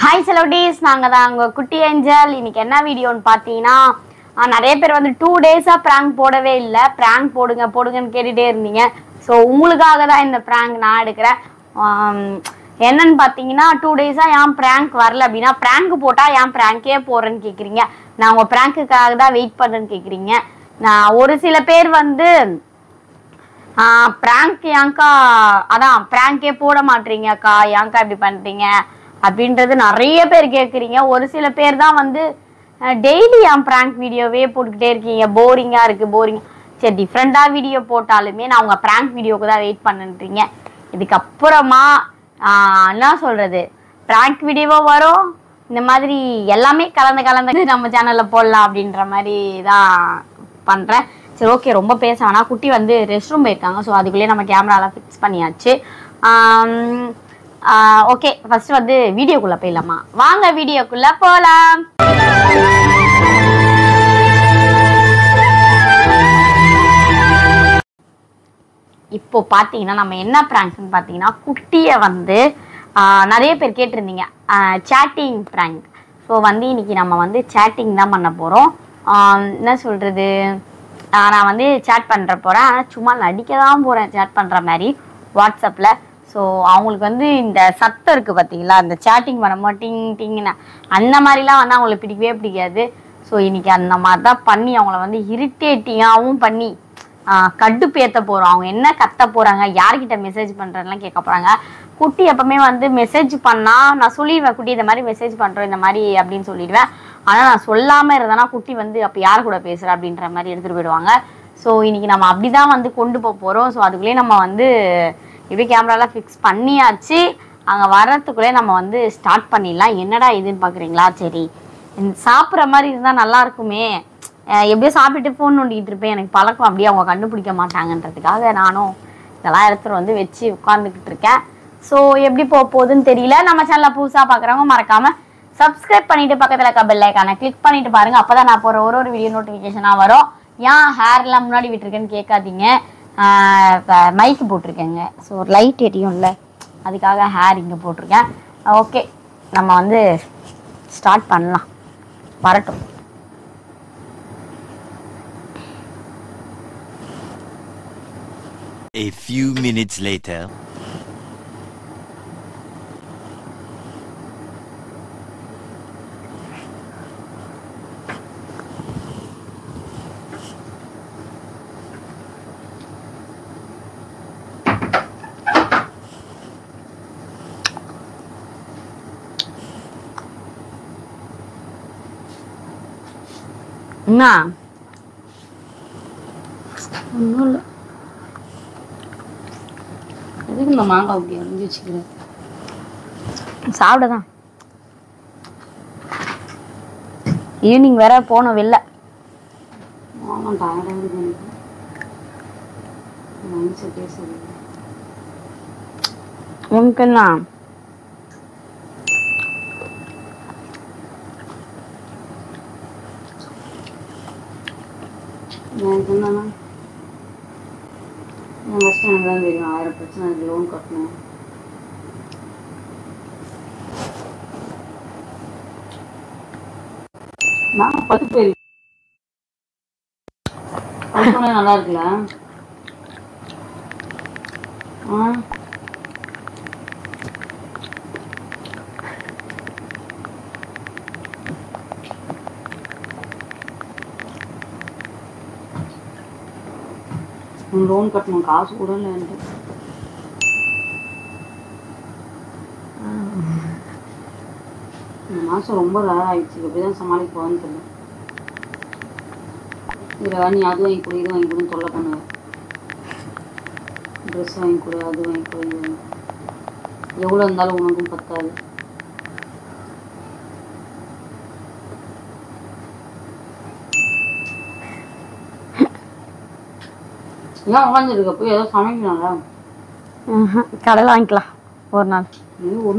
Hi செலோடிஸ், நாங்கள் தான் உங்கள் குட்டி ஏஞ்சல். இன்னைக்கு என்ன வீடியோன்னு பார்த்தீங்கன்னா, நிறைய பேர் வந்து 2 டேஸாக ப்ராங்க் போடவே இல்லை. ப்ராங்க் போடுங்கன்னு கேட்டுகிட்டே இருந்தீங்க. ஸோ உங்களுக்காக தான் இந்த ப்ராங்க் நான் எடுக்கிறேன். என்னன்னு பார்த்தீங்கன்னா, 2 டேஸாக ஏன் ப்ராங்க் வரல அப்படின்னா, ப்ராங்க் போட்டால் ஏன் ப்ராங்கே போடுறேன்னு கேட்குறீங்க. நான் உங்கள் ப்ராங்க்குக்காக தான் வெயிட் பண்ணுறேன்னு கேட்குறீங்க. நான் ஒரு சில பேர் வந்து ப்ராங்க் ஏங்க்கா, அதான் ப்ராங்கே போட மாட்டீங்கக்கா, ஏங்க்கா இப்படி பண்ணுறீங்க அப்படின்றது நிறைய பேர் கேட்குறீங்க. ஒரு சில பேர் தான் வந்து டெய்லி என் ப்ராங்க் வீடியோவே போட்டுக்கிட்டே இருக்கீங்க, போரிங்காக இருக்குது போரிங். சரி, டிஃப்ரெண்ட்டாக வீடியோ போட்டாலுமே நான் உங்கள் ப்ராங்க் வீடியோவுக்கு தான் வெயிட் பண்ணுறீங்க. இதுக்கப்புறமா என்ன சொல்கிறது, ப்ராங்க் வீடியோவோ வரும், இந்த மாதிரி எல்லாமே கலந்து நம்ம சேனலில் போடலாம் அப்படின்ற மாதிரி தான் பண்ணுறேன். சரி, ஓகே, ரொம்ப பேச வேணாம். குட்டி வந்து ரெஸ்ட் ரூம் போயிருக்காங்க. ஸோ அதுக்குள்ளேயே நம்ம கேமராலாம் ஃபிக்ஸ் பண்ணியாச்சு. ஓகே, ஃபர்ஸ்ட் வந்து வீடியோக்குள்ளே போயிடலாமா? வாங்க வீடியோக்குள்ளே போகலாம். இப்போ பார்த்தீங்கன்னா நம்ம என்ன ப்ராங்க்னு பார்த்தீங்கன்னா, குட்டியை வந்து நிறைய பேர் கேட்டிருந்தீங்க சேட்டிங் ப்ராங்க். ஸோ வந்து இன்னைக்கு நம்ம வந்து சேட்டிங் தான் பண்ண போகிறோம். என்ன சொல்கிறது, நான் வந்து சேட் பண்ணுற போகிறேன். ஆனால் சும்மா நடிக்க தான் போகிறேன் சேட் பண்ணுற மாதிரி வாட்ஸ்அப்பில். ஸோ அவங்களுக்கு வந்து இந்த சத்தம் இருக்குது பார்த்தீங்களா, அந்த சேட்டிங் பண்ணும்போது டிங் டிங்னு அந்த மாதிரிலாம் வந்து அவங்களுக்கு பிடிக்கவே பிடிக்காது. ஸோ இன்றைக்கி அந்த மாதிரி தான் பண்ணி அவங்கள வந்து இரிட்டேட்டிங்காகவும் பண்ணி கடுப்பு ஏற்ற போகிறோம். அவங்க என்ன கத்த போகிறாங்க, யார்கிட்ட மெசேஜ் பண்ணுறதுலாம் கேட்க போகிறாங்க. குட்டி எப்பவுமே வந்து மெசேஜ் பண்ணால் நான் சொல்லிடுவேன், குட்டி இந்த மாதிரி மெசேஜ் பண்ணுறோம் இந்த மாதிரி அப்படின்னு சொல்லிடுவேன். ஆனால் நான் சொல்லாமல் இருந்தேன்னா குட்டி வந்து அப்போ யார் கூட பேசுகிற அப்படின்ற மாதிரி எடுத்துகிட்டு போயிடுவாங்க. ஸோ இன்றைக்கி நம்ம அப்படி தான் வந்து கொண்டு போக போகிறோம். ஸோ அதுக்குள்ளேயே நம்ம வந்து இப்படி கேமராலாம் ஃபிக்ஸ் பண்ணியாச்சு. அங்கே வர்றதுக்குள்ளே நம்ம வந்து ஸ்டார்ட் பண்ணிடலாம். என்னடா இதுன்னு பார்க்குறீங்களா? சரி, சாப்பிட்ற மாதிரி இருந்தால் நல்லா இருக்குமே. எப்படியோ சாப்பிட்டு ஃபோன் நோண்டிக்கிட்டு இருப்பேன், எனக்கு பழக்கம், அப்படியே அவங்க கண்டுபிடிக்க மாட்டாங்கன்றதுக்காக நானும் இதெல்லாம் எடுத்துகிட்டு வந்து வச்சு உட்காந்துக்கிட்டு இருக்கேன். ஸோ எப்படி போகுதுன்னு தெரியல. நம்ம சேனலில் புதுசாக பார்க்குறவங்க மறக்காமல் சப்ஸ்கிரைப் பண்ணிவிட்டு பக்கத்தில் இருக்க பெல் ஐக்கானை கிளிக் பண்ணிவிட்டு பாருங்கள். அப்போ தான் நான் போகிற ஒரு வீடியோ நோட்டிஃபிகேஷனாக வரும். ஏன் ஹேர்லாம் முன்னாடி விட்டுருக்கேன்னு கேட்காதீங்க, மைக்கு போட்டிருக்கேங்க. ஸோ ஒரு லைட் எரியும்ல, அதுக்காக ஹேர் இங்கே போட்டிருக்கேன். ஓகே, நம்ம வந்து ஸ்டார்ட் பண்ணலாம். வரட்டும். A few minutes later. என்ன ஒன்றும் இல்லை, எதுக்கு இந்த மாங்காய் அப்படி அரிஞ்சு வச்சுக்கிறேன்? சாப்பிடதான். ஈவினிங் வேற போனோம் வெளில. உனக்கு என்ன? எனக்கு என்னன்னா, என் கஷ்டம் எனக்கு தான் தெரியும். 1000 பிரச்சனை, எனக்கு லோன் கட்டணும். நான் 10 பேர் நல்லா இருக்குல்ல. லோன் கட்டணும், காசு கூட இல்லை என்கிட்ட. இந்த மாதம் ரொம்ப ரேர் ஆகிடுச்சு. எப்படிதான் சமாளிப்போன்னு தெரியல. இதில் நீ அது வாங்கி கொடு, இது வாங்கி கொடுன்னு தொல்லை பண்ணுவேன். ட்ரெஸ் வாங்கி கொடு, அது வாங்கி கொடு, இது வாங்கி, எவ்வளோ இருந்தாலும் உனக்கும் பத்தாது. ஏன் உட்காந்துருக்க? போய் ஏதோ சமைக்கணும்ல. கடையில் வாங்கிக்கலாம் ஒரு நாள்.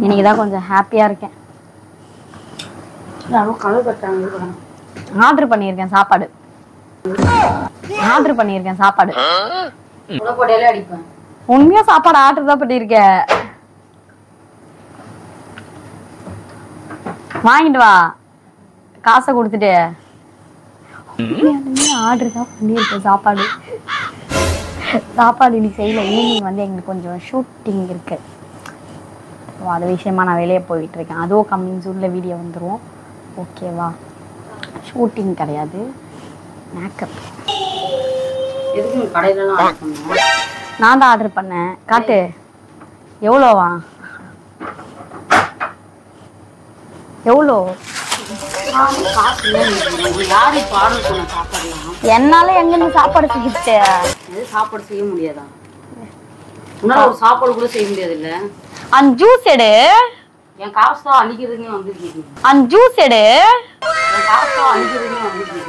இன்னைக்கு தான் கொஞ்சம் ஹாப்பியாக இருக்கேன். கடை கட்டாங்க. ஆர்டர் பண்ணியிருக்கேன் சாப்பாடு. உண்மையா சாப்பாடு ஆர்டர் தான் பண்ணியிருக்கேன். வாங்கிட்டு வா காசை கொடுத்துட்டு. ஆர்டர் தான் பண்ணியிருக்கேன். சாப்பாடு இன்னைக்கு செய்யல. ஈவினிங் வந்து எங்களுக்கு கொஞ்சம் ஷூட்டிங் இருக்கு. ஸோ அது விஷயமா நான் வெளியே போயிட்டு இருக்கேன். அதுவும் கம்மிங் சூனில் வீடியோ வந்துடும். ஓகேவா? ஷூட்டிங் கிடையாது, மேக்கப். எதுக்கு கடையிலலாம் ஆர்டர் பண்ணுங்க? நான் தான் ஆர்டர் பண்ணேன். காட்டு எவ்வளோவா? எவ்வளோ? காசு இல்லை. யாரு இப்போ ஆர்டர் பண்ண சாப்பாடுலாம்? என்னால எங்கன்னு சாப்பாடு செஞ்சுட்டு எது சாப்பாடு செய்ய முடியாதா? உன்னால ஒரு சாப்பாடு கூட செய்ய முடியாது இல்ல? அந்த ஜூஸ் எடு. என் காசு தான் அழிக்கிறதுனே வந்துருக்கு. அந்த ஜூஸ் எடு. என் காசு தான் அழிக்கிறதுனே வந்துருக்கு.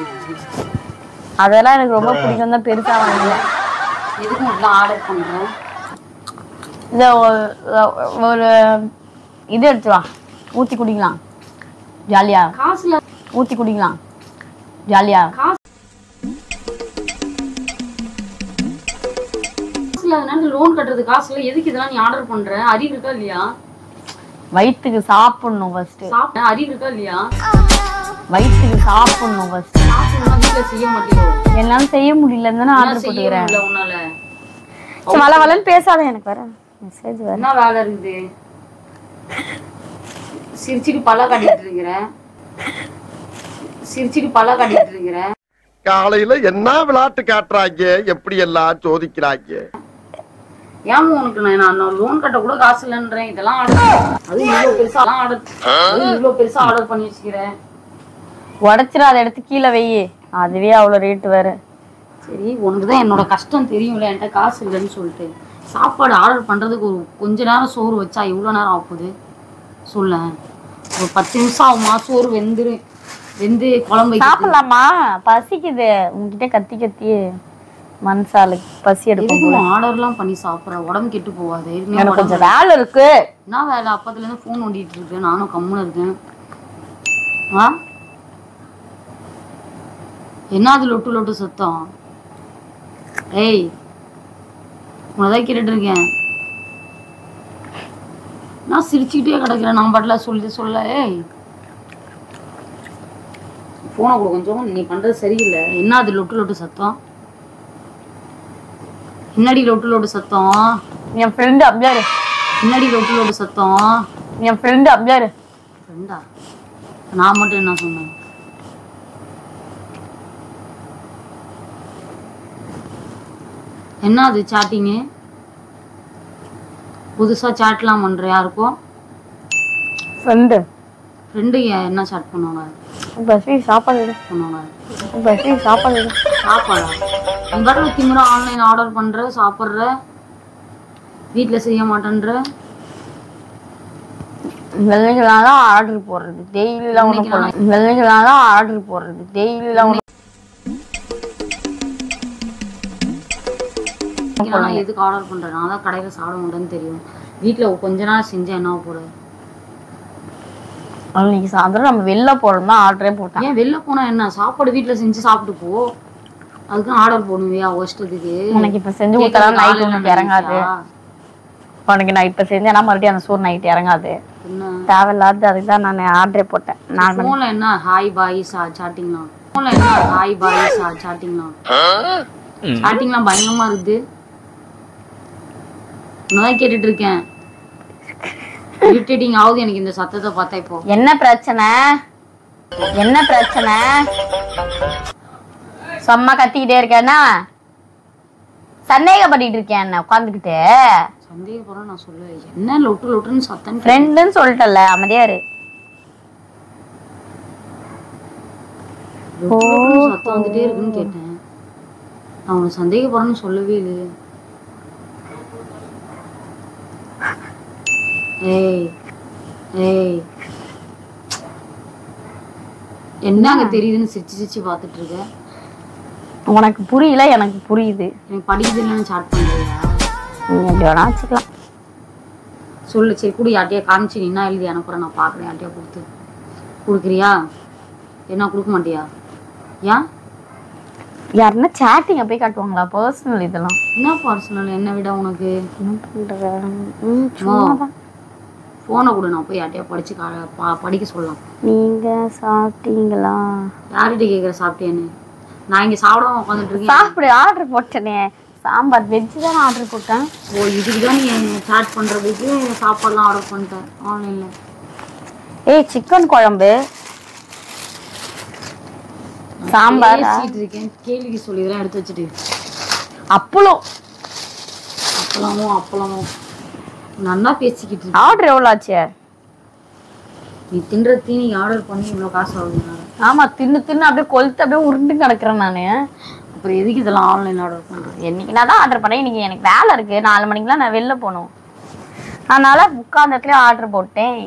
அதெல்லாம் எனக்கு ரொம்ப பிடிக்கும் தான் பெருசா வாங்கல. எதுக்கு இதெல்லாம் ஆர்டர் பண்றேன்? இத ஒரு இது எடுத்து வா, ஊத்தி குடிக்கலாம் ஜாலியா. காசுல ஊத்தி குடிக்கலாம் ஜாலியா. லோன் கட்டுறது காசுல எதுக்கு இதெல்லாம் நீ ஆர்டர் பண்ற? அறிவு இருக்கா இல்லையா? வயிற்றுக்கு சாப்பிடணும் ஃபர்ஸ்ட். சாப்பிட்ட அறிவு இருக்கா இல்லையா? வயிற்றுக்கு சாப்பிடணும் ஃபர்ஸ்ட். சாப்பிடணும் வீட்டுல செய்ய மாட்டேங்க. என்னால செய்ய முடியலன்னு தானே ஆர்டர் போட்டுக்கிறேன். உன்னால வள வளன்னு பேசாத. எனக்கு வர மெசேஜ் வர. என்ன வேலை இருக்குது? சிரிச்சிட்டு பல்ல காட்டிட்டு இருக்கிற. காலையில என்ன விளையாட்டு காட்டுறாங்க, எப்படி எல்லாம் சோதிக்கிறாங்க. ஏன் உனக்கு நான் லோன் கட்ட கூட காசு இல்லைன்றேன். இதெல்லாம் அது இவ்வளவு பெருசா ஆர்டர் பண்ணி வச்சுக்கிறேன். உடச்சிடும். அதை எடுத்து கீழே வெயி. அதுவே அவ்வளோ ரேட்டு வேற. சரி, உனக்குதான் என்னோட கஷ்டம் தெரியும்ல. என்கிட்ட காசு இல்லைன்னு சொல்லிட்டு சாப்பாடு ஆர்டர் பண்றதுக்கு ஒரு கொஞ்ச நேரம் சோறு வச்சா எவ்வளவு நேரம் ஆகுது சொல்ல? ஒரு 10 நிமிஷம் ஆகுமா? சோறு வெந்து குழம்பு சாப்பிடலாமா? பசிக்குது. உங்ககிட்ட கத்தி மனசாலுக்கு பசி எடுக்கும். ஆர்டர்லாம் பண்ணி சாப்பிட்ற உடம்பு கெட்டு போவாது. எனக்கு கொஞ்சம் வேலை இருக்கு. என்ன வேலை? அப்பத்துல இருந்து போன் ஓடிட்டு இருக்கேன். நானும் கம்முன்னு இருக்கேன். என்ன அது லொட்டு சத்தம்? ஏய், உனதான் கேட்டுட்டு இருக்கேன். நான் சிரிச்சுக்கிட்டே கிடக்குறேன். நான் பாட்டில சொல்ல. ஏய், போனை கூட கொஞ்சம். நீ பண்றது சரியில்லை. என்ன அது லொட்டு சத்தம்? என்னடி லொட்டு சத்தம்? என் ஃப்ரெண்டு அப்ஜாரு. என்னடி லொட்டு சத்தம்? என் ஃப்ரெண்டு அப்ஜாரு. ஃப்ரெண்டா? நான் மட்டும் என்ன சொன்னேன்? என்ன அது சாட்டிங்கு? புதுசா சாட்லாம் பண்ற? யாருக்கும்? ஃப்ரெண்டு என்ன சாட் பண்ணுவாங்க? சாப்பாடு பண்ணுவாங்க. சாப்பாடா? நீ பாட்டு திமிரா ஆன்லைன் ஆர்டர் பண்ற, சாப்பிட்ற, வீட்டுல செய்ய மாட்டேன்ற. வெள்ளைகளாதான் ஆர்டர் போடுறது. டெய்லிலாம் ஒண்ணு போடுறது. வெள்ளைகளாதான் ஆர்டர் போடுறது. டெய்லிலாம் ஒண்ணு. எதுக்கு ஆர்டர் பண்றேன்? நான் தான் கடையில சாப்பிட மாட்டேன்னு தெரியும். வீட்டுல கொஞ்ச நாள் செஞ்சேன். என்ன போட? அன்னைக்கு சாயந்தரம் நம்ம வெளில போறோம்னா ஆர்டரே போட்டேன். ஏன் வெளில போனா என்ன? சாப்பாடு வீட்டுல செஞ்சு சாப்பிட்டு போ. அதுக்கு ஆர்டர் போடுவியா? ஒஷ்டத்துக்கு உனக்கு இப்ப செஞ்சு கொடுத்தா நைட் உனக்கு இறங்காது. உனக்கு நான் இப்ப செஞ்சேன்னா மறுபடியும் அந்த சோறு நைட் இறங்காது. தேவையில்லாது. அதுதான் நான் ஆர்டரே போட்டேன். நான் போன்ல என்ன ஹாய் பாய் சாட்டிங்லாம்? போன்ல என்ன ஹாய் பாய் சாட்டிங்லாம்? சாட்டிங்லாம் பயங்கரமா இருக்குது. நான் கேட்டுட்டு இருக்கேன். இரிட்டேட்டிங் ஆகுது எனக்கு இந்த சத்தத்தை பார்த்தா. இப்போ என்ன பிரச்சனை? சும்மா கத்திக்கிட்டே இருக்கேன்னா சந்தேகப்பட்டு இருக்கேன். என்ன உட்காந்துக்கிட்டு சந்தேகப்படுறேன் நான் சொல்ல. என்ன லொட்டுன்னு சத்தம்? ஃப்ரெண்டுன்னு சொல்லிட்டல, அமைதியா இரு. சத்தம் வந்துட்டே இருக்குன்னு கேட்டேன். நான் உனக்கு சந்தேகப்படுறேன்னு சொல்லவே இல்லையே. ஏய், என்ன அங்க தெரியுதுன்னு சிரிச்சு பாத்துட்டு இருக்க? உனக்கு புரியல, எனக்கு புரியுது. எனக்கு படிக்குதுன்னு சாட் பண்றியா? வச்சுக்கலாம். சொல்லு. சரி கூட யார்ட்டையா காமிச்சு நீ என்ன எழுதி அனுப்புறேன். நான் பாக்குறேன். யார்ட்டையா கொடுக்குறியா? என்ன கொடுக்க மாட்டியா? ஏன்? யாருன்னா சாட்டிங்க போய் காட்டுவாங்களா? பர்சனல் இதெல்லாம் என்ன பர்சனல்? என்ன விட உனக்கு போனை கூட நான் போய் யார்ட்டையா படிச்சு படிக்க சொல்லலாம். நீங்க சாப்பிட்டீங்களா? யார்கிட்ட கேட்குற சாப்பிட்டேன்னு? நான் இங்கே சாப்பிடாம உட்காந்துட்டு இருக்கேன். சாப்பிடு, ஆர்டர் போட்டேனே. சாம்பார் வெஜ்ஜு தான் ஆர்டர் போட்டேன். ஓ, இதுக்கு தான் நீ சாட் பண்ணுறதுக்கு சாப்பாடுலாம் ஆர்டர் பண்ணிட்டேன் ஆன்லைனில். ஏய், சிக்கன் குழம்பு சாம்பார் இருக்கேன். கேள்விக்கு சொல்லி இதெல்லாம் எடுத்து வச்சுட்டு அப்பளம் அப்பளமும் நல்லா பேசிக்கிட்டு இருக்கேன். ஆர்டர் எவ்வளோ ஆச்சு? நீ தின்ற தீனி ஆர்டர் பண்ணி இவ்வளோ காசு ஆகுதுனால. ஆமா, தின்னு அப்படியே கொளுத்து அப்படியே உருண்டு கிடக்குறேன் நான். அப்புறம் எதுக்கு இதெல்லாம் ஆன்லைன் ஆர்டர் பண்ணுறேன்? என்னைக்கு நான் தான் ஆர்டர் பண்ணேன். இன்னைக்கு எனக்கு வேலை இருக்கு, 4 மணிக்கெலாம் நான் வெளில போகணும். அதனால உட்காந்துட்டுலேயே ஆர்டர் போட்டேன்.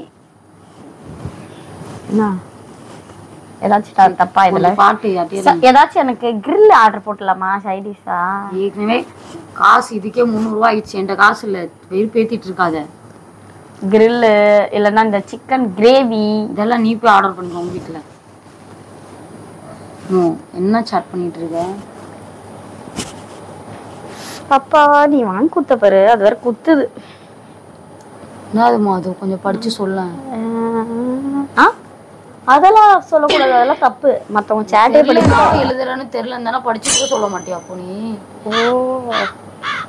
என்ன ஏதாச்சும் தப்பா இதுல? பாட்டு ஏதாச்சும் எனக்கு கிரில் ஆர்டர் போட்டலாமா? சைடிஷா? ஏற்கனவே காசு இதுக்கே 300 ரூபா ஆயிடுச்சு. என்கிட்ட காசு இல்லை, வெறுப்பேத்திட்டு இருக்காத. கிரில்லு இல்லைன்னா இந்த சிக்கன் கிரேவி இதெல்லாம் நீ போய் ஆர்டர் பண்ணுங்க உங்க வீட்டில். என்ன சாட் பண்ணிட்டு இருக்க? அப்பா நீ வாங்கி குத்த பாரு, அது வேற குத்துது. என்னதுமா அது? கொஞ்சம் படிச்சு சொல்ல. அதெல்லாம் சொல்லக்கூடாது, அதெல்லாம் தப்பு. மற்றவங்க சேட்டே படிக்க எழுதுறன்னு தெரியலன்னு தானே படிச்சுட்டு சொல்ல மாட்டியா அப்போ நீ? ஓ,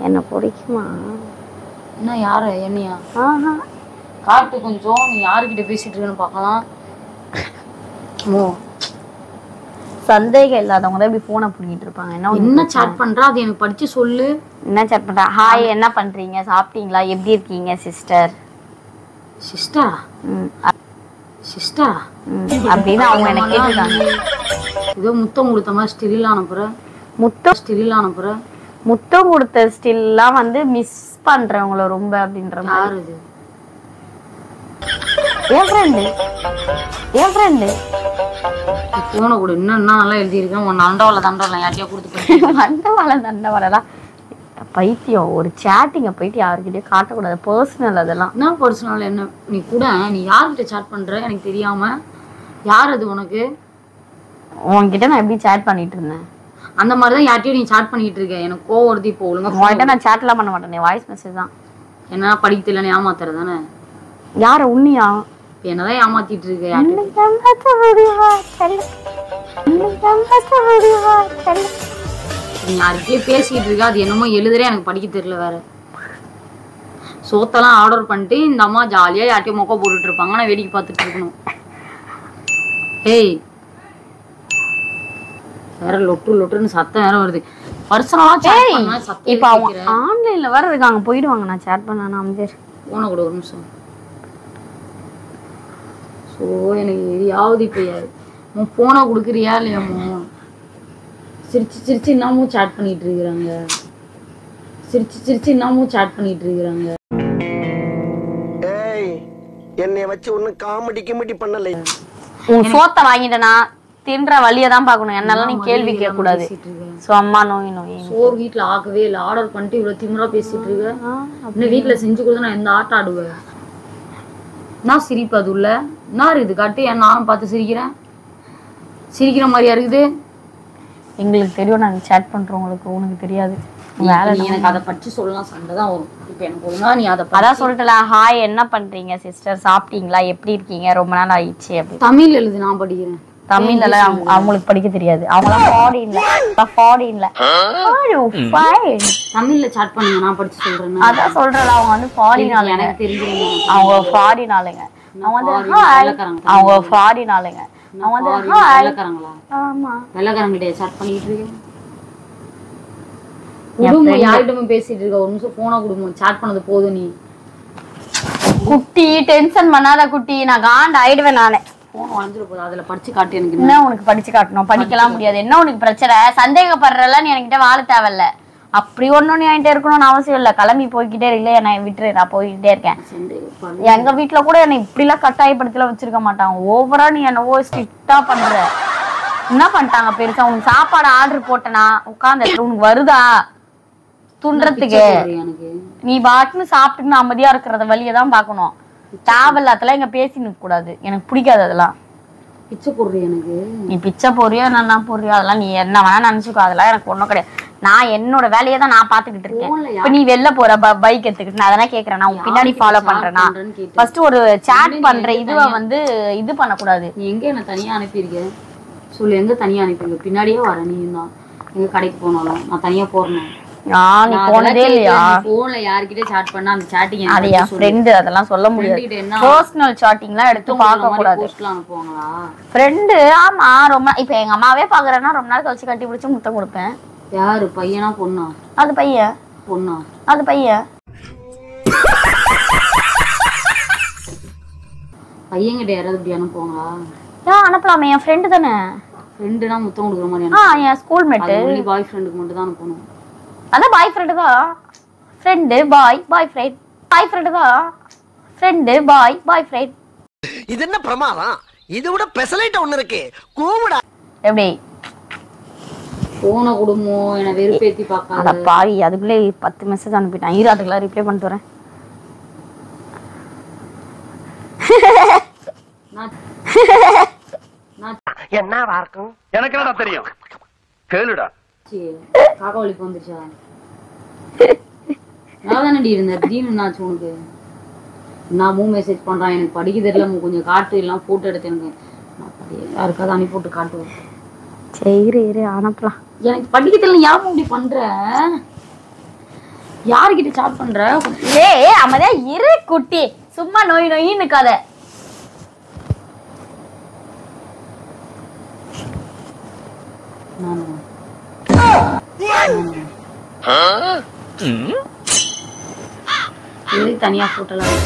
என்ன பிடிக்குமா? என்ன யாரு? என்னையா? ஆஹா, காட்டு கொஞ்சம். நீ யாருக்கிட்ட பேசிட்டு இருக்கன்னு பார்க்கலாம். ஓ, சந்தேகம் இல்லாதவங்க தான் இப்படி போனை பிடிக்கிட்டு இருப்பாங்க. என்ன சாட் பண்றா அது எனக்கு படிச்சு சொல்லு. என்ன சாட் பண்றா? ஹாய், என்ன பண்றீங்க, சாப்பிட்டீங்களா, எப்படி இருக்கீங்க சிஸ்டர்? சிஸ்டரா? சிஸ்டரா அப்படின்னு அவங்க எனக்கு கேட்டுருக்காங்க. ஏதோ முத்தம் கொடுத்த மாதிரி ஸ்டில் அனுப்புற. முத்தம் கொடுத்த ஸ்டில்லாம் வந்து மிஸ் பண்றவங்கள ரொம்ப அப்படின்ற மாதிரி. யாரு இது? என் ஃப்ரெண்டு போன கூட இன்னும் நல்லா எழுதியிருக்கேன். உன் தண்டவாளம் யார்ட்டையா கொடுத்து தண்டவாளம் பைத்தியம். ஒரு சேட்டிங்க போயிட்டு யாருக்கிட்டயும் காட்டக்கூடாது, பர்சனல். அதெல்லாம் என்ன பர்சனல்? என்ன நீ கூட நீ யார்கிட்ட சாட் பண்ற எனக்கு தெரியாம? யார் அது உனக்கு? உன்கிட்ட நான் எப்படி சேட் பண்ணிட்டு இருந்தேன் அந்த மாதிரிதான் யார்ட்டையும் நீ சாட் பண்ணிட்டு இருக்க. எனக்கு கோவம் வருது இப்போ. ஒழுங்கா உன்கிட்ட நான் சேட்லாம் பண்ண மாட்டேன், வாய்ஸ் மெசேஜ் தான். என்ன படிக்க தெரியலன்னு ஏமாத்துற தானே? யார? உன்னியா? என்னதான் ஏமாத்திட்டு இருக்க? நீ யார்கிட்டயே பேசிட்டு இருக்க. அது என்னமோ எழுதுறே, எனக்கு படிக்க தெரியல. வேற சோத்தெல்லாம் ஆர்டர் பண்ணிட்டு இந்த அம்மா ஜாலியா யார்ட்டையும் மொக்க போட்டுட்டு இருப்பாங்க, நான் வேடிக்கை பார்த்துட்டு இருக்கணும். ஏய், வேற லொட்டுன்னு சத்தம் வேற வருது. பர்சனலா சாட் பண்ணா சத்தம். இப்போ அவங்க ஆன்லைன்ல வேற இருக்காங்க, போயிடுவாங்க. நான் சாட் பண்ணானா அமைச்சர் போன கூட ஒரு நிமிஷம். ஸோ எனக்கு எதையாவது இப்போ உன் போனை கொடுக்குறியா இல்லையாமோ? சிரிச்சு இன்னமும் சாட் பண்ணிட்டு இருக்கிறாங்க. ஏய், என்னைய வச்சு ஒன்னும் காமெடி பண்ணல. உன் சோத்தை வாங்கிட்டனா தின்ற வழியை தான் பார்க்கணும். என்னால நீ கேள்வி கேட்க கூடாது. ஸோ அம்மா நோய் சோறு வீட்டில் ஆக்கவே இல்லை, ஆர்டர் பண்ணிட்டு இவ்வளோ திமிரா பேசிட்டு இருக்க. இன்னும் வீட்டில் செஞ்சு கொடுத்தா நான் எந்த ஆட்டம் ஆடுவேன்? நான் சிரிப்பு அது உள்ள என்ன இருக்குது? காட்டு. ஏன் நானும் பார்த்து சிரிக்கிற மாதிரியா இருக்குது? எங்களுக்கு தெரியும், நாங்கள் சேட் பண்றோங்களுக்கு. உனக்கு தெரியாது. வேலை எனக்கு அதை பற்றி சொல்லலாம், சண்டை தான் வரும். இப்போ எனக்கு ஒழுங்கா நீ அதை அதான் சொல்லிட்டல. ஹாய், என்ன பண்றீங்க சிஸ்டர், சாப்பிட்டீங்களா, எப்படி இருக்கீங்க, ரொம்ப நாள் ஆயிடுச்சு அப்படி. தமிழ் எழுது, நான் படிக்கிறேன். தமிழ்ல அவங்களுக்கு படிக்க தெரியாது. அவங்களாம் தமிழ்ல சாட் பண்ணுங்க, நான் படிச்சு சொல்றேன். அதான் சொல்றேன். அவங்க வந்து ஃபாரின் ஆளுங்க, எனக்கு தெரிஞ்சிருங்க. அவங்க ஃபாரின் ஆளுங்க. அவங்க வந்து அவங்க ஃபாரின் ஆளுங்க. அவங்க வந்து வெள்ளக்காரங்களா? ஆமா, வெள்ளக்காரங்கிட்ட சாட் பண்ணிட்டு இருக்கேன். குடும்பம் யார்கிட்டயும் பேசிட்டு இருக்க. ஒரு நிமிஷம் போனா குடும்பம் சாட் பண்ணது போதும். நீ குட்டி டென்ஷன் பண்ணாத குட்டி, நான் காண்ட் ஆயிடுவேன். நானே போன் வளைஞ்சிட போதும். அதுல படிச்சு காட்டு. எனக்கு என்ன உனக்கு படிச்சு காட்டணும்? படிக்கலாம் முடியாது. என்ன உனக்கு பிரச்சனை? சந்தேகப்படுறல நீ என்கிட்ட வாழ தேவையில்ல. அப்படி ஒண்ணு என்கிட்ட இருக்கணும்னு அவசியம் இல்லை. கிளம்பி போய்கிட்டே இல்லை, நான் விட்டுரு, நான் போய்கிட்டே இருக்கேன். எங்க வீட்டுல கூட என்னை இப்படி எல்லாம் கட்டாயப்படுத்தல வச்சிருக்க மாட்டாங்க. ஓவரா நீ என்னவோ ஸ்ட்ரிக்டா பண்ற. என்ன பண்ணிட்டாங்க பெருசா? உனக்கு சாப்பாடு ஆர்டர் போட்டனா உட்கார்ந்து உனக்கு வருதா துன்றதுக்கு? நீ பாட்டுன்னு சாப்பிட்டுன்னு அமைதியா இருக்கிறத வழியதான் பாக்கணும். தேவையில்லாதெல்லாம் இங்க பேசி நிற்க கூடாது. எனக்கு பிடிக்காது அதெல்லாம். பிச்சை போடுறியா? எனக்கு நீ பிச்சை போறியோ என்ன போறியோ அதெல்லாம் நீ என்ன வேணா நினைச்சுக்கோ. அதெல்லாம் எனக்கு ஒண்ணும் கிடையாது. நான் என்னோட வேலையை தான் நான் பாத்துக்கிட்டு இருக்கேன். இப்ப நீ வெளில போற பைக் எடுத்துக்கிட்டு நான் அதெல்லாம் கேக்குறேன். நான் உன் பின்னாடி ஃபாலோ பண்றேன்னா ஃபர்ஸ்ட் ஒரு சாட் பண்ற இதுவ வந்து இது பண்ணக்கூடாது. நீ எங்க என்ன தனியா அனுப்பியிருக்க சொல்லு, எங்க தனியா அனுப்பியிருக்க? பின்னாடியே வர நீ தான் எங்க கடைக்கு போனாலும் நான் தனியா போறேன். நீ போனதே இல்லையா? போன்ல யார்கிட்ட சாட் பண்ணா அந்த சாட்டிங் அது என் ஃப்ரெண்ட், அதெல்லாம் சொல்ல முடியாது. பர்சனல் சாட்டிங்லாம் எடுத்து பார்க்க கூடாது. போஸ்ட்லாம் அனுப்புவாங்களா ஃப்ரெண்ட்? ஆமா, ரொம்ப இப்ப எங்க அம்மாவே பாக்குறேன்னா ரொம்ப நாள் கழிச்சு கட்டி பிடிச்சு முத்தம் கொடுப்பேன். யாரு, பையனா பொண்ணா? அது பையன். பொண்ணா? அது பையன். பையன்கிட்ட யாராவது இப்படி அனுப்புவாங்களா? அனுப்பலாமே, என் ஃப்ரெண்டு தானே. ஃப்ரெண்டுனா முத்தம் கொடுக்குற மாதிரி? என் ஸ்கூல் மேட். ஒன்லி பாய் ஃப்ரெண்டுக்கு மட்டும் தான் அனுப்பணும். அதான் பாய் ஃப்ரெண்டு தான். Friend boy friend. Boy friend தான். Friend boy friend. இது என்ன பிரமாதம்? இதை விட பெசலைட் ஒண்ணு இருக்கு. கூவுடா. எப்படி போன குடும்போ என்ன வெறுப்பேத்தி பார்க்காத. அட பாவி, அதுக்குள்ளே 10 மெசேஜ் அனுப்பிட்டான். இரு அதுக்கெல்லாம் ரிப்ளை பண்ணிட்டு வரேன். என்னவா இருக்கும்? எனக்கு என்னடா தெரியும், கேளுடா. காக்கா வலிப்பு வந்துருச்சா? நான் தானடி இருந்தேன், திடீர்னு என்னாச்சு உனக்கு? நான் மெசேஜ் பண்றான், எனக்கு படிக்க தெரியல, கொஞ்சம் காட்டு எல்லாம் போட்டோ எடுத்து எனக்கு யாருக்காவது அனுப்பி போட்டு காட்டுவேன். சரி இரு அனுப்பலாம். எனக்கு படிக்க தெரியல, யாரும் இப்படி பண்ற? யாருக்கிட்ட சாட் பண்ற? அமைதியா இரு குட்டி, சும்மா நோயின்னு கதை. தனியா போட்டலாம்.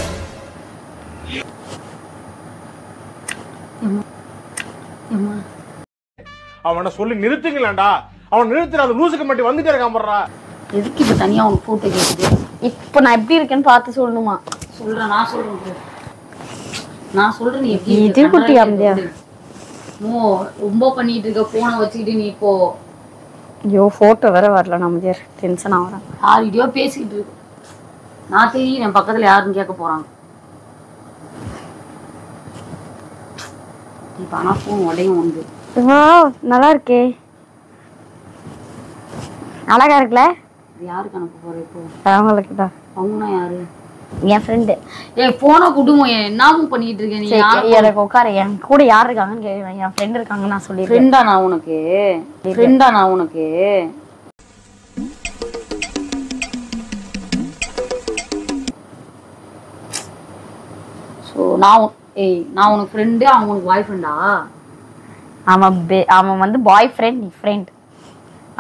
அவனை சொல்லி நிறுத்துங்களேன்டா. அவன் நிறுத்துற அந்த லூசுக்கு மட்டும் வந்துட்டே இருக்கான் போடுறா. எதுக்கு இப்ப தனியா உனக்கு போட்டோ கேக்குது? இப்ப நான் எப்படி இருக்கேன்னு பார்த்து சொல்லணுமா? சொல்றேன், நான் சொல்றேன் நீ எப்படி இது குட்டி அமைதியா. ரொம்ப பண்ணிட்டு இருக்க, போனை வச்சுக்கிட்டு நீ இப்போ. ஐயோ போட்டோ வேற வரல, நம்ம டென்ஷன் ஆகுறேன். யார்கிட்டயோ பேசிக்கிட்டு இருக்கு. நான் தெரியும் என் பக்கத்துல யாருன்னு கேட்க போறாங்க. இப்ப ஆனா போன் உடையும் உண்டு. நல்லா இருக்கே, அழகா இருக்குல்ல? யாருக்கு அனுப்ப போற இப்போ? அவங்களுக்கு தான். அவங்கன்னா யாரு? என் ஃப்ரெண்டு. போன குடும்பம் என்னமும் பண்ணிட்டு இருக்க நீ? எனக்கு உட்கார, என் கூட யார் இருக்காங்கன்னு கேட்குறேன். என் ஃப்ரெண்ட் இருக்காங்க நான் சொல்லிடுறேன். ஃப்ரெண்டா நான் உனக்கு? நான் உனக்கு ஃப்ரெண்டு, அவன் உனக்கு பாய் ஃப்ரெண்டா? அவன் வந்து பாய் ஃப்ரெண்ட், நீ ஃப்ரெண்ட்.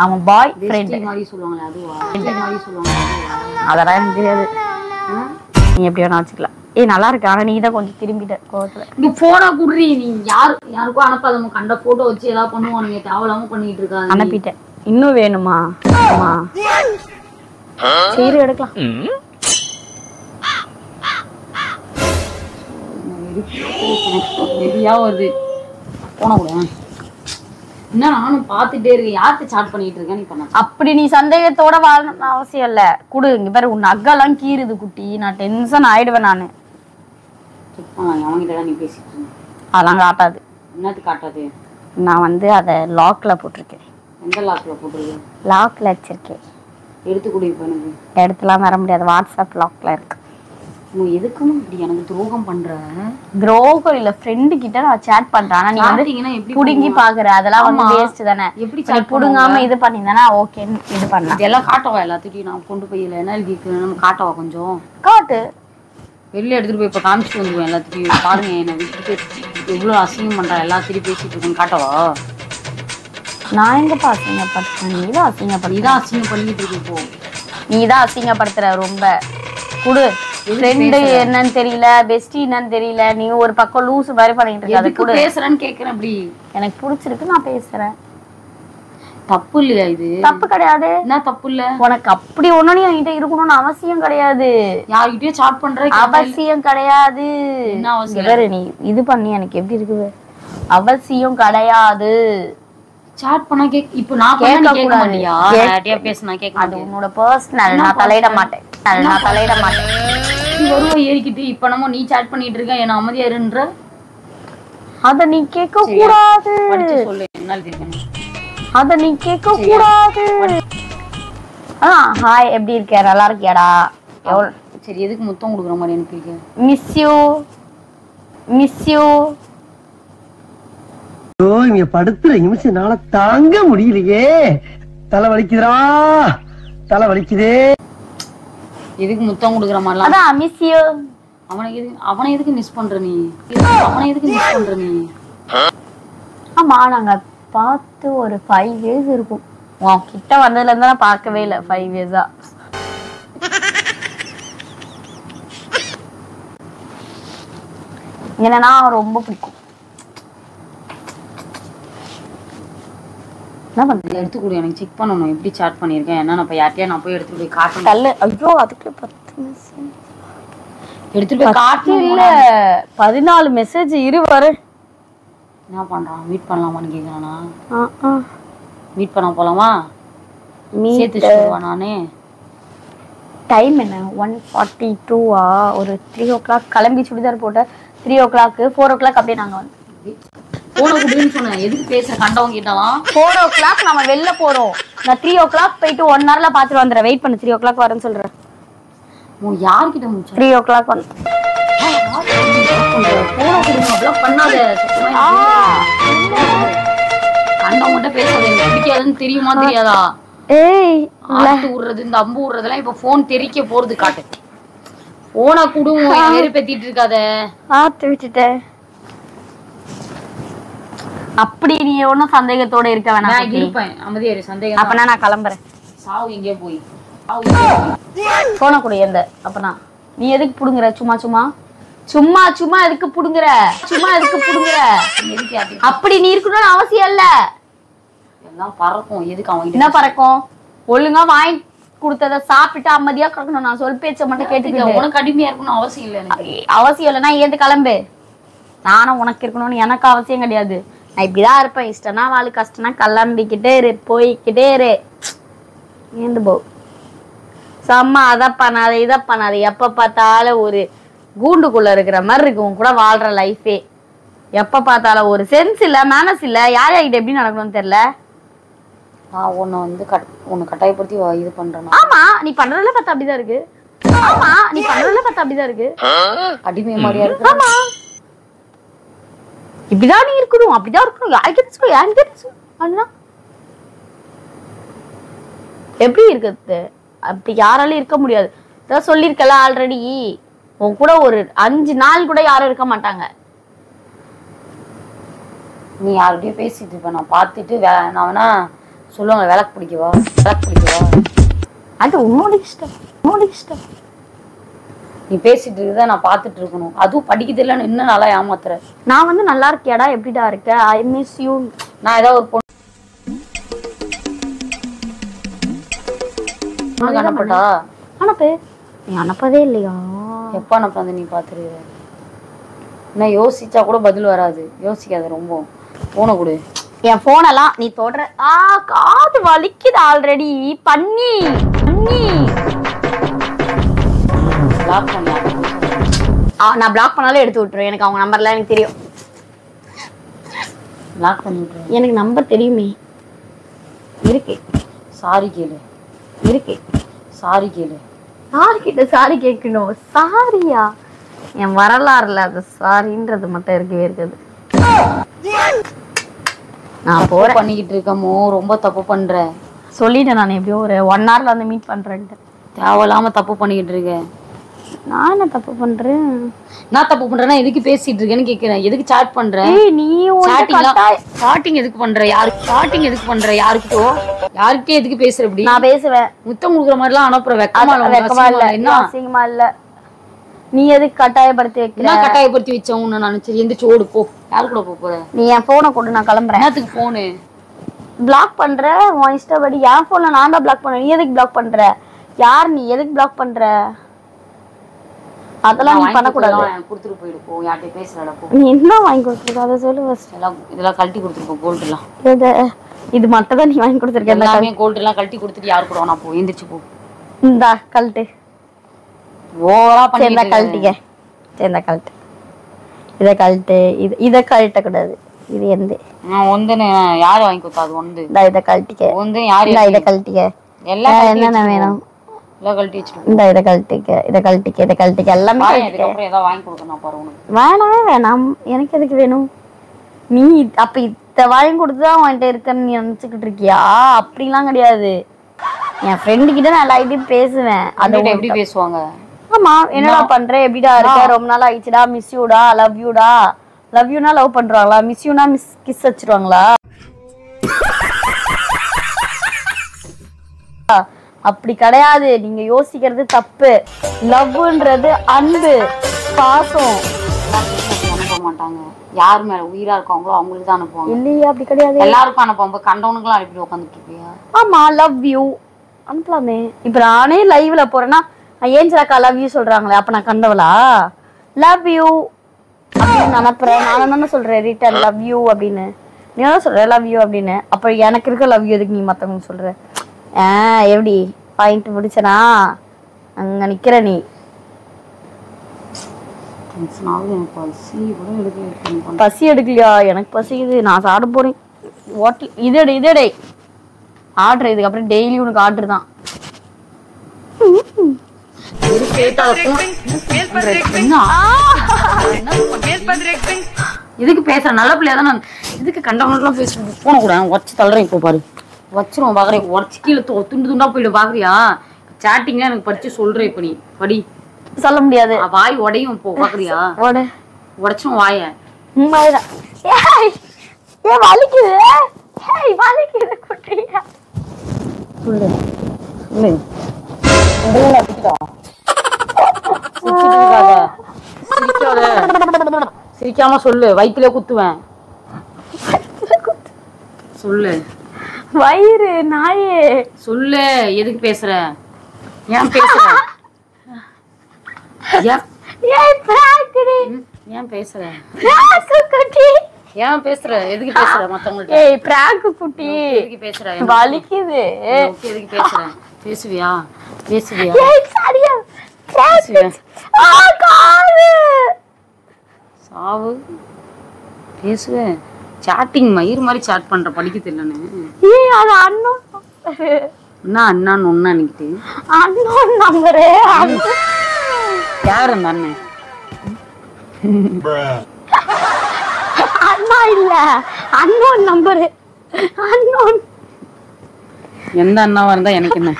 அவன் பாய் ஃப்ரெண்ட் மாதிரி சொல்லுவாங்களே அதுவா? மாதிரி சொல்லுவாங்க அதெல்லாம் எனக்கு தெரியாது. நீ எப்படி வேணா வச்சுக்கலாம். நல்லா இருக்கு, ஆனா நீ தான் கொஞ்சம் திரும்பிட்ட கோவத்துல. நீ போனா குடுறி, நீ யாருக்கும் அனுப்பாத. கண்ட போட்டோ வச்சு ஏதாவது பண்ணுவானுங்க, தேவையில்லாம பண்ணிட்டு இருக்காங்க. அனுப்பிட்டேன். இன்னும் வேணுமா? சரி எடுக்கலாம். வருது போன கூட என்ன நானும் பாத்துட்டே இருக்கேன். யார்கிட்ட சாட் பண்ணிட்டு இருக்கேன் நீ பண்ண? அப்படி நீ சந்தேகத்தோட வாழணும்னு அவசியம் இல்ல. குடு, இங்க பாரு உன் நகெல்லாம் கீறுது குட்டி, நான் டென்ஷன் ஆயிடுவேன். நானு அவங்கிட்ட நீ பேசிட்டு அதெல்லாம் காட்டாது. என்னத்துக்கு காட்டாது? நான் வந்து அதை லாக்ல போட்டிருக்கேன். எந்த லாக்ல போட்டிருக்கேன்? லாக்ல வச்சிருக்கேன். எடுத்து கொடு. இப்ப எனக்கு எடுத்துலாம் வர முடியாது, வாட்ஸ்அப் லாக்ல இருக்கு. எதுக்கும் இப்படி எனக்கு துரோகம் பண்ற? துரோகம் இல்ல, ஃப்ரெண்டு கிட்ட நான் சேட் பண்றேன். ஆனா நீ வந்து புடுங்கி பாக்குற, அதெல்லாம் வந்து வேஸ்ட் தானே. எப்படி புடுங்காம இது பண்ணிருந்தா ஓகேன்னு இது பண்ண. இதெல்லாம் காட்டவா? எல்லாத்துக்கும் நான் கொண்டு போய் என்ன எழுதிக்கிறேன், நம்ம காட்டவா? கொஞ்சம் காட்டு, வெளில எடுத்துட்டு போய் இப்ப காமிச்சிட்டு வந்துடுவேன் எல்லாத்துக்கும். பாருங்க என்ன விட்டுட்டு எவ்வளவு அசிங்கம் பண்றா, எல்லாத்தையும் பேசிட்டு இருக்கேன். காட்டவா? நான் எங்கப்பா அசிங்கப்படுத்துறேன்? நீதான் அசிங்கப்படுத்த. நீதான் அசிங்கம் பண்ணிட்டு இருக்கு. இப்போ நீதான் அசிங்கப்படுத்துற ரொம்ப. குடு, ஃப்ரெண்டு என்னன்னு தெரியல, பெஸ்டி என்னன்னு தெரியல, நீ ஒரு பக்கம் லூஸ் மாதிரி பண்ணிட்டு இருக்க. அதுக்கு பேசுறேன்னு கேக்குறேன். அப்படி எனக்கு பிடிச்சிருக்கு, நான் பேசுறேன். தப்பு இல்லையா இது? தப்பு கிடையாது. என்ன தப்பு இல்ல? உனக்கு அப்படி ஒண்ணு என்கிட்ட இருக்கணும்னு அவசியம் கிடையாது. யார்கிட்டயும் சாட் பண்ற அவசியம் கிடையாது. என்ன அவசியம்? நீ இது பண்ணி எனக்கு எப்படி இருக்குது? அவசியம் கிடையாது. சாட் பண்ணா இப்ப நான் கேட்க மாட்டியா? யார்கிட்டயா பேசினா கேட்க? அது உன்னோட பர்சனல், நான் தலையிட மாட்டேன். நீ வருவ ஏறிக்கிட்டு இப்ப நம்ம நீ சாட் பண்ணிட்டு இருக்க, என்ன அமைதியா இருன்ற? அத நீ கேட்க கூடாது. சொல்லு, என்னால தெரியும். அத நீ கேட்க கூடாது. ஹாய் எப்படி இருக்க, நல்லா இருக்கியாடா? எவ்வளோ சரி, எதுக்கு முத்தம் கொடுக்குற மாதிரி அனுப்பியிருக்கேன்? Miss you. இங்க படுத்துற நிமிஷம்னால தாங்க முடியலையே. தலை வலிக்குதுடா, தலை வலிக்குதே. எதுக்கு முத்தம் கொடுக்குற மாதிரிலாம்? அதான் மிஸ் யூ. அவனை எதுக்கு மிஸ் பண்ற நீ? ஆமா, நாங்க பார்த்து ஒரு 5 years இருக்கும். கிட்ட வந்ததுல இருந்தா நான் பார்க்கவே இல்லை 5 years-ஆ. என்னன்னா ரொம்ப பிடிக்கும். என்ன பண்றது? எடுத்து கொடு, எனக்கு செக் பண்ணணும் எப்படி சாட் பண்ணியிருக்கேன். என்ன நான் யார்ட்டையா நான் போய் எடுத்துட்டு போய் காட்டணும். தள்ளு. ஐயோ, அதுக்கு 10 மெசேஜ் எடுத்துட்டு போய் காட்டணும். இல்ல 14 மெசேஜ் இரு வர. என்ன பண்றான்? மீட் பண்ணலாமான்னு கேக்குறானா? மீட் பண்ண போலாமா? சேர்த்து சொல்லுவா. நானே டைம் என்ன 1:42 ஒரு 3 o'clock கிளம்பி சுடிதார் போட்ட 3 o'clock 4 o'clock அப்படியே நாங்க வந்து போன குடுன்னு சொன்னேன். எதுக்கு பேசுற? கண்டவங்க கிட்டலாம் 4 o'clock நம்ம வெளில போறோம். நான் 3 o'clock போயிட்டு 1 hourல பாத்துட்டு வந்துறேன். வெயிட் பண்ணு, 3 o'clock வரேன்னு சொல்றேன். யார்கிட்ட முடிச்ச? 3 o'clock வந்து போன குடுங்க அப்படிலாம் பண்ணாத. கண்டவங்கிட்ட பேசாத. எனக்கு பிடிக்காதுன்னு தெரியுமா தெரியாதா? ஏய், ஆட்டு விடுறது இந்த அம்பு விடுறதெல்லாம் இப்ப போன் தெரிக்க போறது. காட்டு போன குடும்பம் வெறுப்பேத்திட்டு இருக்காத. ஆத்து விட்டுட்டேன். அப்படி நீ ஒன்னும் சந்தேகத்தோட இருக்க வேணாம். நான் இருப்பேன், அமைதியா இரு. சந்தேகம் அப்பனா நான் கிளம்புறேன். சாவு எங்கே போய் போன கூட எந்த அப்பனா நீ எதுக்கு புடுங்குற? சும்மா எதுக்கு புடுங்குற? அப்படி நீ இருக்கணும்னு அவசியம் இல்ல. எல்லாம் பறக்கும். எதுக்கு அவன் என்ன பறக்கும்? ஒழுங்கா வாங்கி கொடுத்தத சாப்பிட்டு அமைதியா கிடக்கணும். நான் சொல் பேச்ச மட்டும் கேட்டுக்கிட்டு. உனக்கு அடிமையா இருக்கணும் அவசியம் இல்ல. எனக்கு அவசியம் இல்லைன்னா ஏந்து கிளம்பு. நானும் உனக்கு இருக்கணும்னு எனக்கு அவசியம் கிடையாது. நான் இப்படிதான் இருப்பேன். இஷ்டம்னா வாழு, கஷ்டம்னா கிளம்பிக்கிட்டே இரு, போய்கிட்டே இரு. ஏந்து போ. செம்ம அதை பண்ணாத இதை பண்ணாத. எப்ப பார்த்தாலும் ஒரு கூண்டுக்குள்ள இருக்கிற மாதிரி இருக்கு உன் கூட வாழ்ற லைஃபே. எப்ப பார்த்தாலும் ஒரு சென்ஸ் இல்ல, மேனஸ் இல்ல. யார்கிட்ட எப்படி நடக்கணும்னு தெரியல. நான் உன்னை வந்து உன்னை கட்டாயப்படுத்தி இது பண்றேன். ஆமா, நீ பண்றதுல பார்த்தா அப்படிதான் இருக்கு. அடிமை மாதிரியா இருக்கு. ஆமா, இப்படிதான் நீ இருக்கணும், அப்படிதான் இருக்கணும். யாருக்கு எப்படி இருக்குது? அப்படி யாராலும் இருக்க முடியாது. அதான் சொல்லிருக்கல ஆல்ரெடி. உன் கூட ஒரு 5 நாள் கூட யாரும் இருக்க மாட்டாங்க. நீ யார்கிட்டயும் பேசிட்டு இருப்ப. நான் பார்த்துட்டு நான் வேணா சொல்லுவாங்க விளக்கு பிடிக்கவா. அது உன்னோட இஷ்டம். நீ பேசிட்டு இருக்கத நான் பார்த்துட்டு இருக்கணும். அதுவும் படிக்க தெரியலன்னு இன்னும் நல்லா ஏமாத்துற. நான் வந்து நல்லா இருக்கியாடா, எப்படிடா இருக்க? I miss you. நான் ஏதாவது ஒரு பொண்ணு அனுப்பட்டா? அனுப்பு. நீ அனுப்பவே இல்லையா? எப்ப அனுப்புறது? நீ பாத்துருக்க. என்ன யோசிச்சா கூட பதில் வராது. யோசிக்காத ரொம்ப. போன கொடு. என் போனெல்லாம் நீ தொடர. காது வலிக்குது ஆல்ரெடி. பண்ணி பிளாக் பண்ணி. நான் பிளாக் பண்ணாலும் எடுத்து விட்டுருவேன். எனக்கு அவங்க நம்பர்லாம் எனக்கு தெரியும். பிளாக் பண்ணி விட்டுருவேன். எனக்கு நம்பர் தெரியுமே. இருக்கு. சாரி கேளு. யார்கிட்ட சாரி கேட்கணும்? சாரியா? என் வரலாறுல அது சாரின்றது மட்டும் இருக்கவே இருக்குது. நான் போறேன். பண்ணிக்கிட்டு இருக்கமோ ரொம்ப தப்பு பண்ற. சொல்லிட்டேன் நான் எப்படியோ ஒரு 1 hourல வந்து மீட் பண்றேன்ட்டு. தேவையில்லாம தப்பு பண்ணிக்கிட்டு இருக்கேன். நான் என்ன தப்பு பண்றேன்? நான் தப்பு பண்றேன்னா எதுக்கு பேசிட்டு இருக்கேன்னு கேக்குறேன். எதுக்கு சாட் பண்ற? நீ சாட்டிங் எதுக்கு பண்ற? யாருக்கிட்டோ எதுக்கு பேசுற? இப்படி நான் பேசுவேன். முத்தம் குடுக்குற மாதிரி எல்லாம் அனுப்புற. வெக்கமா இல்ல? என்ன அசிங்கமா இல்ல? நீ எதுக்கு கட்டாயப்படுத்தி வைக்கிற? நான் கட்டாயப்படுத்தி வச்சேன் உன்னை நான். சரி எந்திரிச்சு ஓடு போ. யாரு கூட போற? நீ என் போனை கொண்டு நான் கிளம்புறேன். என்னத்துக்கு போனு? பிளாக் பண்ற உன் இஷ்டப்படி. என் போன்ல நான் தான் பிளாக் பண்ணேன். நீ எதுக்கு பிளாக் பண்ற? யார் நீ? எதுக்கு பிளாக் பண்ற? அதெல்லாம் நீ பண்ண கூடாது. குடுத்துட்டு போயிடு போ. யார்கிட்ட பேசுறடா போ. நீ என்ன வாங்கி கொடுத்துருக்க அதை சொல்லு ஃபர்ஸ்ட். இதெல்லாம் கழட்டி கொடுத்துருக்கோம். கோல்ட் எல்லாம் இது மட்டும் தான் நீ வாங்கி கொடுத்துருக்க. எல்லாமே கோல்ட் எல்லாம் கழட்டி கொடுத்துட்டு யாரு கூட வேணா போ. எந்திரிச்சு போ. இந்தா கழட்டு. ஓவரா பண்ணி கழட்டிக்க. இதை கழட்டு. இதை கழட்ட கூடாது. இது எந்த நான் ஒன்னு யாரு வாங்கி கொடுத்தா? அது ஒன்று இதை கழட்டிக்க. ஒன்று யாரு? இதை கழட்டிக்க. எல்லாம் என்னென்ன வேணும்? எல்லாம் கழட்டி வச்சுட்டு இந்த இதை கழட்டிக்க எல்லாமே அதுக்கப்புறம் ஏதாவது வாங்கி கொடுக்கணும் பாரு உனக்கு. வேணாமே வேணாம். எனக்கு எதுக்கு வேணும்? நீ அப்ப இத்த வாங்கி கொடுத்துதான் அவன்கிட்ட இருக்கன்னு நீ நினைச்சுக்கிட்டு இருக்கியா? அப்படிலாம் கிடையாது. என் ஃப்ரெண்டு கிட்ட நான் எல்லாத்தையும் பேசுவேன். அதை எப்படி பேசுவாங்க? ஆமா, என்னடா பண்ற, எப்படிடா இருக்க, ரொம்ப நாள் ஆயிடுச்சுடா, மிஸ் யூடா, லவ் யூடா. லவ் யூனா லவ் பண்றாங்களா? மிஸ் யூனா கிஸ் வச்சிருவாங்களா? அப்படி கிடையாது. நீங்க யோசிக்கிறது தப்பு. லவ்ன்றது அன்பு, பாசம். அனுப்ப மாட்டாங்க. யார் மேல உயிரா இருக்காங்களோ அவங்களுக்கு தான் அனுப்புவாங்க. இல்லையா? அப்படி கிடையாது. எல்லாருக்கும் அனுப்புவாங்க. கண்டவனுக்குலாம் அனுப்பி உட்காந்துட்டு இருக்கியா? ஆமா, லவ் யூ அனுப்பலாமே. இப்ப நானே லைவ்ல போறேன்னா ஏஞ்சலாக்கா லவ் யூ சொல்றாங்களே, அப்ப நான் கண்டவளா? லவ் யூ அப்படின்னு அனுப்புறேன். நான் தானே சொல்றேன் ரிட்டர்ன் லவ் யூ அப்படின்னு. நீ என்ன சொல்ற லவ் யூ அப்படின்னு? அப்ப எனக்கு இருக்க லவ் யூ எதுக்கு நீ மத்தவங்க சொல்ற? எப்படி பாயிண்ட் முடிச்சனா? அங்க நிக்கிற நீ. பசி எடுக்கலையா? எனக்கு பசிக்குது, நான் சாப்பிட போறேன். ஹோட்டல் இதே ஆர்டர். இதுக்கப்புறம் டெய்லி உனக்கு ஆர்டர் தான். எதுக்கு பேசுற? நல்ல பிள்ளையா தான். இதுக்கு கண்டவனுக்குலாம் பேசுறேன். போன கூட உடச்சு தள்ளுறேன். இப்போ பாரு வச்சிரும் பாக்குறேன். உடச்சு கீழே துண்டு துண்டா போயிடும். பாக்குறியா? சாட்டிங்லாம் எனக்கு படிச்சு சொல்றேன். இப்ப நீ படி. சொல்ல முடியாது. வாய் உடையும். போ பாக்குறியா? உடைச்சும் வாய. வலிக்குது குட்டியா. சொல்லு சிரிக்காம சொல்லு. வயிற்றுல குத்துவேன். சொல்லு. வயிறு நாயே. சொல்லு. எதுக்கு பேசுற? ஏன் பேசுற? ஏன் பேசுற? ஏன் பேசுற? எதுக்கு பேசுற? மத்தவங்கள்ட்ட பிராங்க் குட்டி. எதுக்கு பேசுற? வலிக்குது. எதுக்கு பேசுற? பேசுவியா? பேசுவியா? சாவு. பேசுவேன். சாட்டிங் மயிர் மாதிரி சாட் பண்ற. படிக்க தெரியலன்னு என்ன அண்ணான்னு ஒன்னா நிக்கிட்டு யார் அந்த அண்ணன்? அண்ணா இல்ல, அன்னோன் நம்பரு. அன்னோன். எந்த அண்ணாவா இருந்தா எனக்கு என்ன?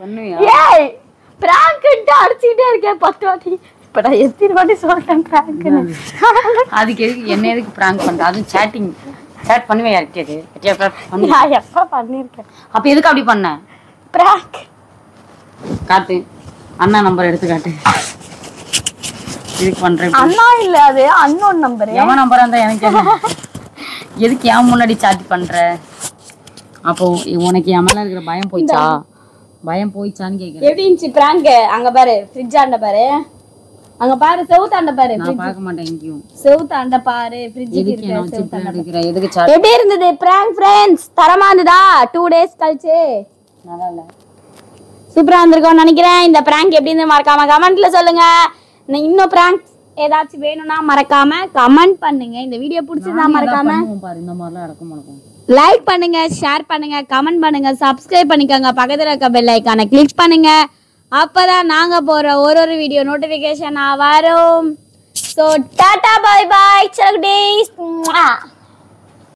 பண்ணுவியா? ஏய் பிராங்க் அடிச்சுக்கிட்டே இருக்கேன் 10 வாட்டி. இப்ப நான் எத்தனை வாட்டி சொல்லிட்டேன் பிராங்க். அதுக்கு எதுக்கு என்ன எதுக்கு பிராங்க் பண்ற? அதுவும் சாட்டிங் சாட் பண்ணுவேன். யார்கிட்டது நான் எப்ப பண்ணிருக்கேன்? அப்ப எதுக்கு அப்படி பண்ண? பிராங்க். காட்டு. அண்ணா நம்பர் எடுத்து காட்டு. இதுக்கு பண்றேன். அண்ணா இல்ல, அது அன்னோன் நம்பர். எவன் நம்பரா இருந்தா எனக்கு என்ன? எதுக்கு என் முன்னாடி சாட் பண்ற? அப்போ உனக்கு என் மேல இருக்கிற பயம் போயிச்சா? பயம் போயிச்சான்னு கேக்குறேன். எப்படி இருந்துச்சு பிராங்க்? அங்க பாரு, ஃப்ரிட்ஜ் ஆண்ட பாரு. அங்க பாரு, செவுத்தாண்ட பாரு. நான் பார்க்க மாட்டேன் எங்கேயும். செவுத்தாண்ட பாரு, ஃப்ரிட்ஜ் இருக்கு. எதுக்கு சாட்? எப்படி இருந்தது பிராங்க் ஃப்ரெண்ட்ஸ்? தரமா இருந்ததா? 2 டேஸ் கழிச்சு நல்லா இல்ல, சூப்பரா இருந்திருக்கும்னு நினைக்கிறேன். இந்த பிராங்க் எப்படி இருந்து மறக்காம கமெண்ட்ல சொல்லுங்க. இன்னும் பிராங்க் ஏதாச்சும் வேணும்னா மறக்காம கமெண்ட் பண்ணுங்க. இந்த வீடியோ பிடிச்சிருந்தா மறக்காம பாரு. இந்த மாதிரிலாம் நடக்கும். லைக் பண்ணுங்க, ஷேர் பண்ணுங்க, கமெண்ட் பண்ணுங்க, சப்ஸ்கிரைப் பண்ணிக்கோங்க. பக்கத்துல இருக்க பெல் ஐகானை கிளிக் பண்ணுங்க. அப்பதான் நாங்க போற ஒரு வீடியோ நோட்டிபிகேஷன் வரும். So tata bye bye, chak days.